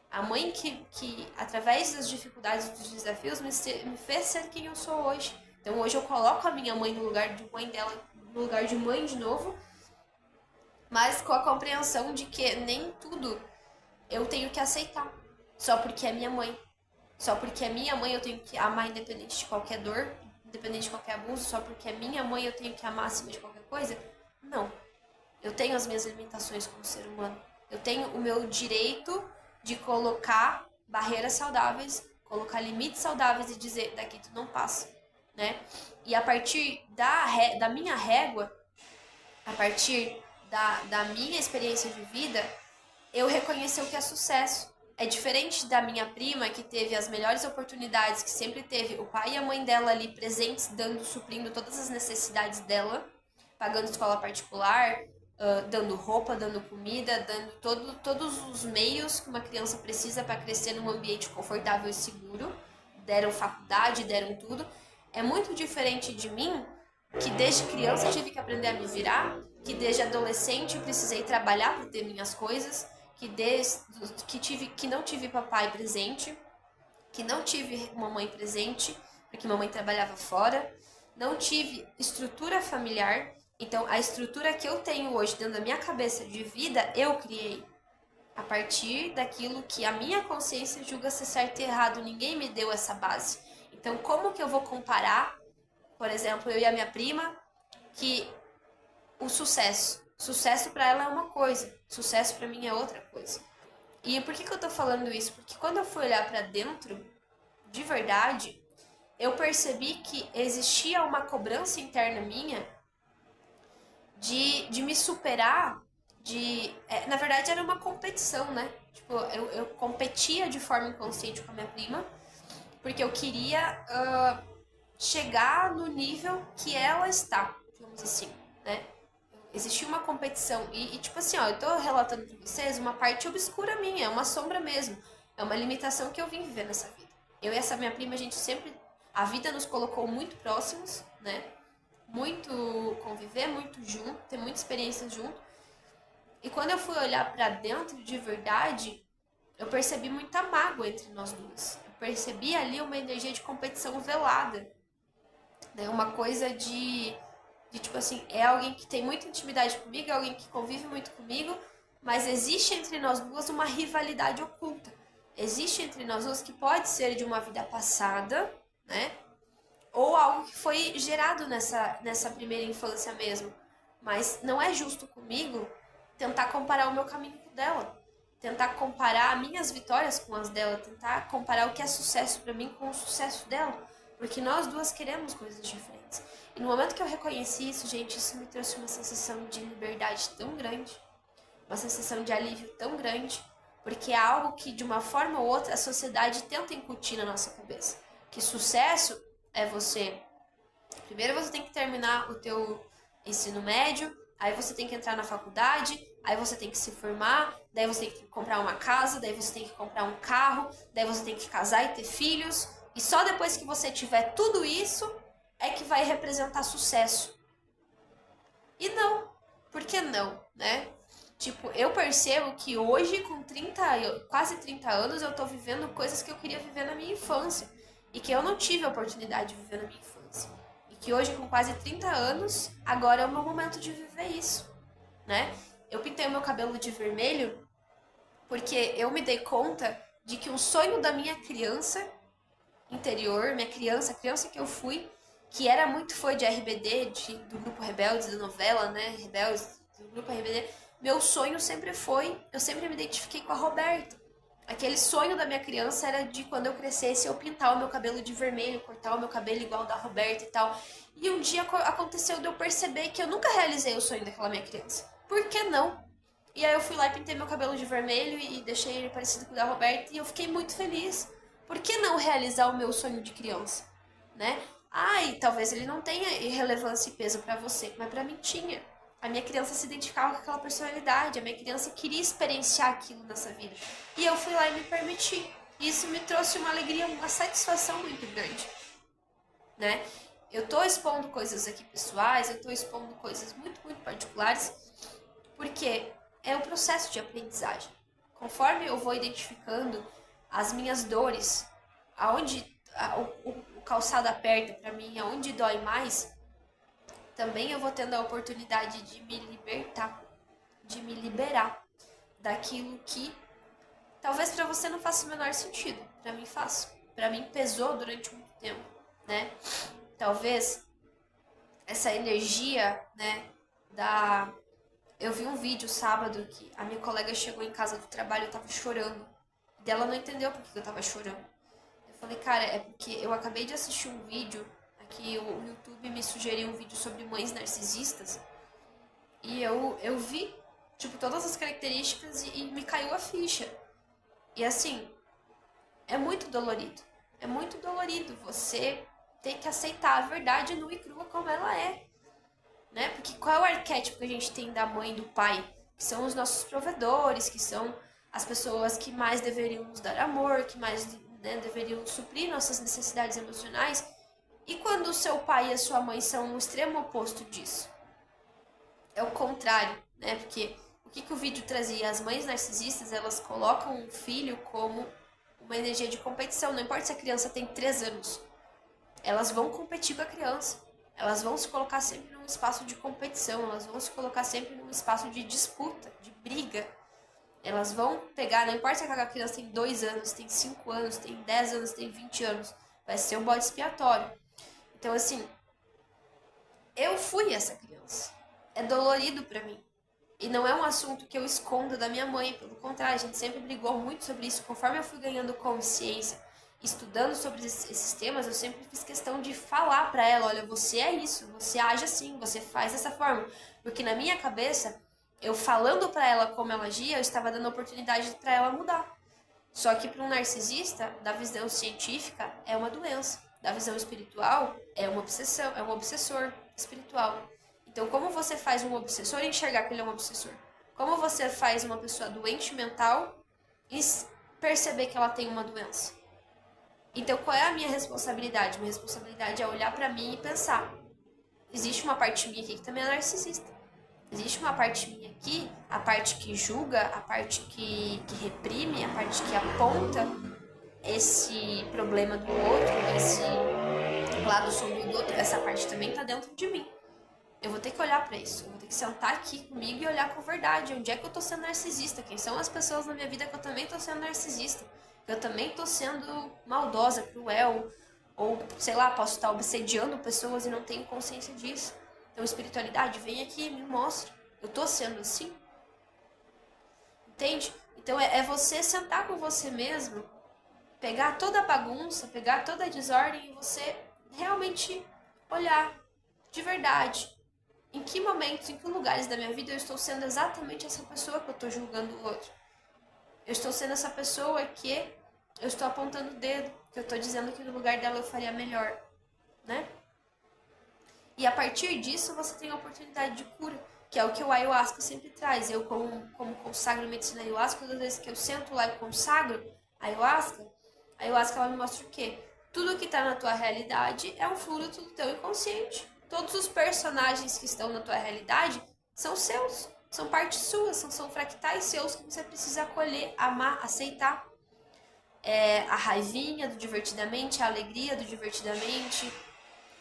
A mãe que, através das dificuldades e dos desafios, me fez ser quem eu sou hoje. Então hoje eu coloco a minha mãe no lugar de mãe dela, no lugar de mãe de novo, mas com a compreensão de que nem tudo eu tenho que aceitar, só porque é minha mãe. Só porque é minha mãe eu tenho que amar independente de qualquer dor, independente de qualquer abuso, só porque é minha mãe eu tenho que amar acima de qualquer coisa? Não. Eu tenho as minhas limitações como ser humano. Eu tenho o meu direito de colocar barreiras saudáveis, colocar limites saudáveis e dizer, daqui tu não passa. né? E a partir da minha régua, a partir da minha experiência de vida, eu reconheci o que é sucesso. É diferente da minha prima, que teve as melhores oportunidades, que sempre teve o pai e a mãe dela ali presentes, dando, suprindo todas as necessidades dela, pagando escola particular, dando roupa, dando comida, dando todos os meios que uma criança precisa para crescer num ambiente confortável e seguro. Deram faculdade, deram tudo. É muito diferente de mim, que desde criança tive que aprender a me virar, que desde adolescente eu precisei trabalhar para ter minhas coisas, que não tive papai presente, que não tive mamãe presente, porque mamãe trabalhava fora, não tive estrutura familiar. Então, a estrutura que eu tenho hoje dentro da minha cabeça de vida, eu criei a partir daquilo que a minha consciência julga ser certo e errado. Ninguém me deu essa base. Então, como que eu vou comparar, por exemplo, eu e a minha prima, que o sucesso para ela é uma coisa, sucesso para mim é outra coisa. E por que eu tô falando isso? Porque quando eu fui olhar para dentro, de verdade, eu percebi que existia uma cobrança interna minha de me superar, na verdade era uma competição, né? Tipo, eu competia de forma inconsciente com a minha prima, porque eu queria chegar no nível que ela está, digamos assim, né? Existia uma competição tipo assim, ó, eu tô relatando pra vocês uma parte obscura minha, é uma sombra mesmo, é uma limitação que eu vim viver nessa vida. Eu e essa minha prima, a gente sempre, a vida nos colocou muito próximos, né? Muito conviver, muito junto, ter muita experiência junto. E quando eu fui olhar pra dentro de verdade, eu percebi muita mágoa entre nós duas. Eu percebi ali uma energia de competição velada, né? Uma coisa de tipo assim, é alguém que tem muita intimidade comigo, é alguém que convive muito comigo, mas existe entre nós duas uma rivalidade oculta. Existe entre nós duas que pode ser de uma vida passada, né? Ou algo que foi gerado nessa primeira infância mesmo. Mas não é justo comigo tentar comparar o meu caminho com o dela. Tentar comparar minhas vitórias com as dela. Tentar comparar o que é sucesso para mim com o sucesso dela. Porque nós duas queremos coisas diferentes. E no momento que eu reconheci isso, gente, isso me trouxe uma sensação de liberdade tão grande. Uma sensação de alívio tão grande. Porque é algo que, de uma forma ou outra, a sociedade tenta incutir na nossa cabeça. Que sucesso é você... Primeiro você tem que terminar o teu ensino médio, aí você tem que entrar na faculdade, aí você tem que se formar, daí você tem que comprar uma casa, daí você tem que comprar um carro, daí você tem que casar e ter filhos, e só depois que você tiver tudo isso é que vai representar sucesso. E não, por que não, né? Tipo, eu percebo que hoje, com quase 30 anos, eu tô vivendo coisas que eu queria viver na minha infância. E que eu não tive a oportunidade de viver na minha infância. E que hoje, com quase 30 anos, agora é o meu momento de viver isso, né? Eu pintei o meu cabelo de vermelho porque eu me dei conta de que um sonho da minha criança interior, minha criança, a criança que eu fui, que era muito fã de RBD, do grupo Rebeldes, da novela, né? Rebeldes, do grupo RBD. Meu sonho sempre foi, eu sempre me identifiquei com a Roberta. Aquele sonho da minha criança era de quando eu crescesse eu pintar o meu cabelo de vermelho, cortar o meu cabelo igual da Roberta e tal. E um dia aconteceu de eu perceber que eu nunca realizei o sonho daquela minha criança. Por que não? E aí eu fui lá e pintei meu cabelo de vermelho e deixei ele parecido com o da Roberta e eu fiquei muito feliz. Por que não realizar o meu sonho de criança, né? Ai, talvez ele não tenha relevância e peso pra você, mas pra mim tinha. A minha criança se identificava com aquela personalidade, a minha criança queria experienciar aquilo nessa vida. E eu fui lá e me permiti. E isso me trouxe uma alegria, uma satisfação muito grande, né? Eu tô expondo coisas aqui pessoais, eu tô expondo coisas muito, muito particulares, porque é um processo de aprendizagem. Conforme eu vou identificando as minhas dores, aonde o calçado aperta para mim, aonde dói mais, também eu vou tendo a oportunidade de me libertar, de me liberar daquilo que talvez para você não faça o menor sentido, para mim faz. Para mim pesou durante muito tempo, né? Talvez essa energia, né, da... Eu vi um vídeo sábado que a minha colega chegou em casa do trabalho e eu tava chorando. E ela não entendeu por que eu tava chorando. Eu falei, cara, é porque eu acabei de assistir um vídeo que o YouTube me sugeriu um vídeo sobre mães narcisistas. E eu vi, tipo, todas as características e me caiu a ficha. E assim, é muito dolorido. É muito dolorido você ter que aceitar a verdade nua e crua como ela é. Né? Porque qual é o arquétipo que a gente tem da mãe e do pai? Que são os nossos provedores, que são as pessoas que mais deveriam nos dar amor, que mais, né, deveriam suprir nossas necessidades emocionais. E quando o seu pai e a sua mãe são o extremo oposto disso? É o contrário, né? Porque o que o vídeo trazia? As mães narcisistas, elas colocam o filho como uma energia de competição. Não importa se a criança tem 3 anos. Elas vão competir com a criança. Elas vão se colocar sempre num espaço de competição. Elas vão se colocar sempre num espaço de disputa, de briga. Elas vão pegar, não importa se aquela criança tem 2 anos, tem 5 anos, tem 10 anos, tem 20 anos. Vai ser um bode expiatório. Então, assim, eu fui essa criança. É dolorido pra mim. E não é um assunto que eu escondo da minha mãe. Pelo contrário, a gente sempre brigou muito sobre isso. Conforme eu fui ganhando consciência, estudando sobre esses temas, eu sempre fiz questão de falar pra ela, olha, você é isso, você age assim, você faz dessa forma. Porque na minha cabeça, eu falando pra ela como ela agia, eu estava dando oportunidade pra ela mudar. Só que para um narcisista, da visão científica, é uma doença. Da visão espiritual, é uma obsessão, é um obsessor espiritual. Então, como você faz um obsessor enxergar que ele é um obsessor? Como você faz uma pessoa doente mental perceber que ela tem uma doença? Então, qual é a minha responsabilidade? Minha responsabilidade é olhar pra mim e pensar: existe uma parte minha aqui que também é narcisista. Existe uma parte minha aqui, a parte que julga, a parte que reprime, a parte que aponta esse problema do outro, esse lado sombrio do outro. Essa parte também tá dentro de mim. Eu vou ter que olhar pra isso. Eu vou ter que sentar aqui comigo e olhar com verdade. Onde é que eu tô sendo narcisista? Quem são as pessoas na minha vida que eu também tô sendo narcisista? Que eu também tô sendo maldosa, cruel, ou, sei lá, posso estar obsediando pessoas e não tenho consciência disso. Então, espiritualidade, vem aqui, me mostra. Eu tô sendo assim? Entende? Então, é você sentar com você mesmo, pegar toda a bagunça, pegar toda a desordem e você realmente olhar de verdade. Em que momentos, em que lugares da minha vida eu estou sendo exatamente essa pessoa que eu estou julgando o outro? Eu estou sendo essa pessoa que eu estou apontando o dedo, que eu estou dizendo que no lugar dela eu faria melhor, né? E a partir disso você tem a oportunidade de cura, que é o que o ayahuasca sempre traz. Eu, como consagro medicina ayahuasca, todas as vezes que eu sento lá e consagro a ayahuasca ela me mostra o quê? Tudo que está na tua realidade é um fruto do teu inconsciente. Todos os personagens que estão na tua realidade são seus, são partes suas, são fractais seus que você precisa acolher, amar, aceitar. A raivinha do divertidamente, a alegria do divertidamente,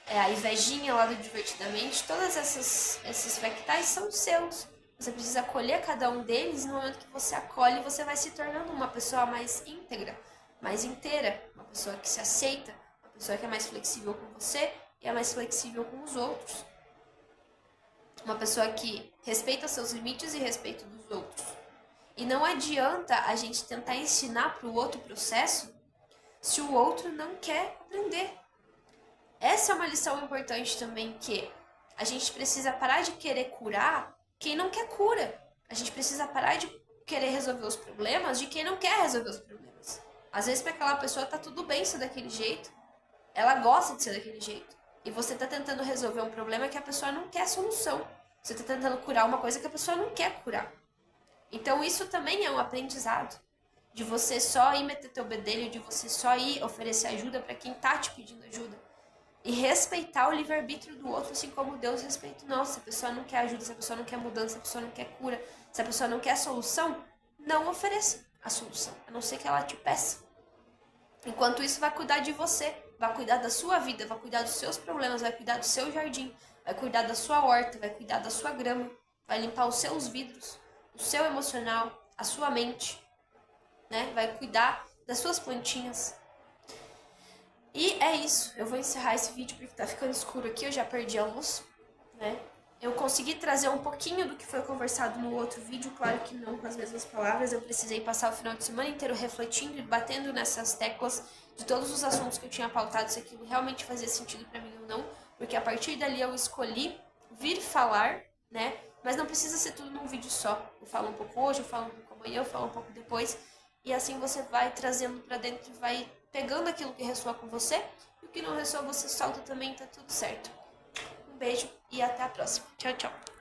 a invejinha lá do divertidamente, todas esses fractais são seus. Você precisa acolher cada um deles e no momento que você acolhe, você vai se tornando uma pessoa mais íntegra, mais inteira, uma pessoa que se aceita, uma pessoa que é mais flexível com você e é mais flexível com os outros. Uma pessoa que respeita seus limites e respeita dos outros. E não adianta a gente tentar ensinar para o outro processo se o outro não quer aprender. Essa é uma lição importante também, que a gente precisa parar de querer curar quem não quer cura. A gente precisa parar de querer resolver os problemas de quem não quer resolver os problemas. Às vezes para aquela pessoa tá tudo bem ser daquele jeito. Ela gosta de ser daquele jeito. E você tá tentando resolver um problema que a pessoa não quer solução. Você tá tentando curar uma coisa que a pessoa não quer curar. Então isso também é um aprendizado. De você só ir meter teu bedelho, de você só ir oferecer ajuda para quem tá te pedindo ajuda. E respeitar o livre-arbítrio do outro, assim como Deus respeita o nosso. Se a pessoa não quer ajuda, se a pessoa não quer mudança, se a pessoa não quer cura, se a pessoa não quer solução, não ofereça a solução, a não ser que ela te peça. Enquanto isso, vai cuidar de você, vai cuidar da sua vida, vai cuidar dos seus problemas, vai cuidar do seu jardim, vai cuidar da sua horta, vai cuidar da sua grama, vai limpar os seus vidros, o seu emocional, a sua mente, né? Vai cuidar das suas plantinhas. E é isso, eu vou encerrar esse vídeo porque tá ficando escuro aqui, eu já perdi a luz, né? Eu consegui trazer um pouquinho do que foi conversado no outro vídeo, claro que não com as mesmas palavras, eu precisei passar o final de semana inteiro refletindo e batendo nessas teclas de todos os assuntos que eu tinha pautado, se aquilo realmente fazia sentido pra mim ou não, porque a partir dali eu escolhi vir falar, né? Mas não precisa ser tudo num vídeo só. Eu falo um pouco hoje, eu falo um pouco amanhã, eu falo um pouco depois. E assim você vai trazendo pra dentro e vai pegando aquilo que ressoa com você. E o que não ressoa você solta também, tá tudo certo. Um beijo e até a próxima. Tchau, tchau.